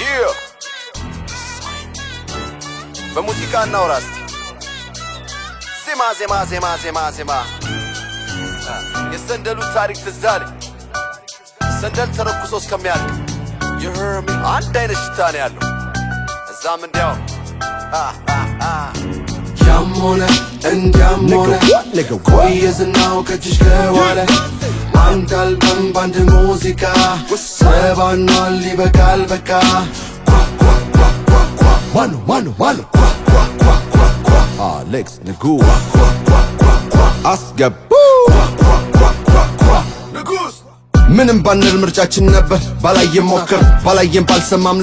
Yeah. በሙዚቃ እናውራ እስቲ ዜማ የሰንደሉ ታሪክ ትዝ አለኝ ሰንደል ተረኩሶ እስከሚያልቅ You heard me አንድ አይነት ሽታ ነው ያለው እዛም እንዲያው ያሞነ እንዲያሞነ ቆየዝናው ከጅሽ ከዋለ አንድ አልበም ባንድ ሙዚቃ ሰባኗል ይበቃል በቃ Mano Alex Negus Asgabu Negus ምንም ባንል ምርጫችን ነበር ባላየም ሞከር ባላየም ባልሰማም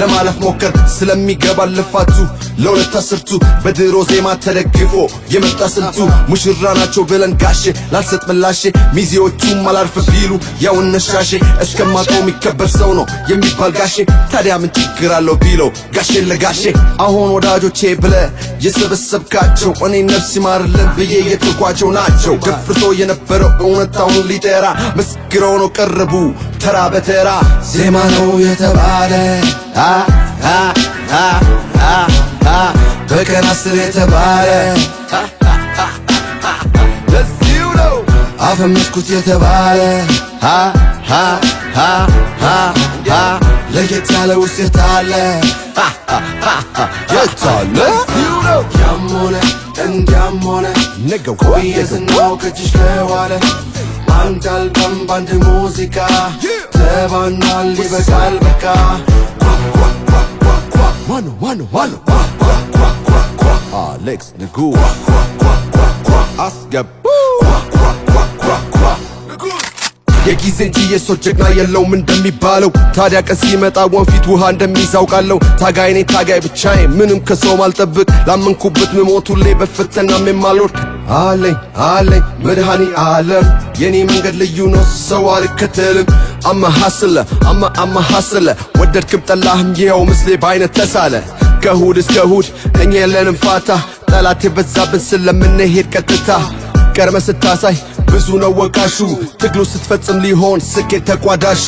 ለማለፍ ሞከር ስለሚገባ ልፋቱ ለሁለት አስርቱ በድሮ ዜማ ተደግፎ የመጣ ስልቱ ሙሽራ ናቸው ብለን ጋሼ ላልሰጥ ምላሼ ሚዜዎቹም አላርፍ ቢሉ ያው እነሻሼ እስከማቆም የሚከበር ሰው ነው የሚባል ጋሼ ታዲያ ምን ችግር አለው ቢለው ጋሼ ለጋሼ አሁን ወዳጆቼ ብለ የሰበሰብካቸው እኔ ነፍስ ይማርልን ብዬ የተኳቸው ናቸው ገፍርሶ የነበረው እውነታውን ሊጠራ መስክረው ነው ቀረቡ ተራ በተራ ዜማ ነው የተባለ በቀን 10 የተባለ ለዚሁ ነው አፈመስኩት የተባለ ለየት ያለ ውስጥ የታለ የታለ ያሞነ እንዲያሞነ ቆየዝናው ከጅሽ ከዋለ አንድ አልበም ባንድ ሙዚቃ ተባኗል ይበቃል በቃ Mano Alex Negus Asgabu የጊዜ እንጂ የሰው ጀግና የለውም እንደሚባለው ታዲያ ቀን ሲመጣ ወንፊት ውሃ እንደሚዛውቃለው ታጋይ ነኝ ታጋይ ብቻዬ ምንም ከሰው ማልጠብቅ ላመንኩበት መሞቱሌ በፈተናም የማልወድቅ አለኝ መድኃኒ ዓለም የኔ መንገድ ልዩ ነው ሰው አልከተልም አማ ሐስለ ወደድክም ጠላህም ይኸው ምስሌ በአይነት ተሳለ ከእሁድ እስከ እሁድ እኛ የለንም ፋታ ጠላት የበዛብን ስለምንሄድ ቀጥታ ቀርመ ስታሳይ ብዙ ነው ወቃሹ ትግሉ ስትፈጽም ሊሆን ስኬት ተቋዳሹ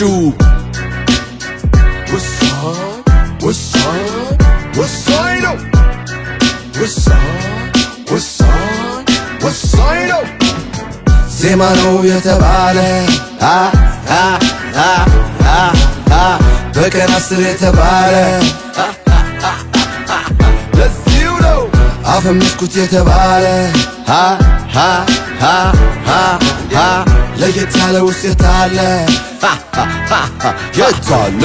ወሳኝ ነው ዜማ ነው የተባለ በቀን 10 የተባለ ለዚሁ ነው አፈመስኩት የተባለ ለየት ያለ ውስጥ የታለ የታለ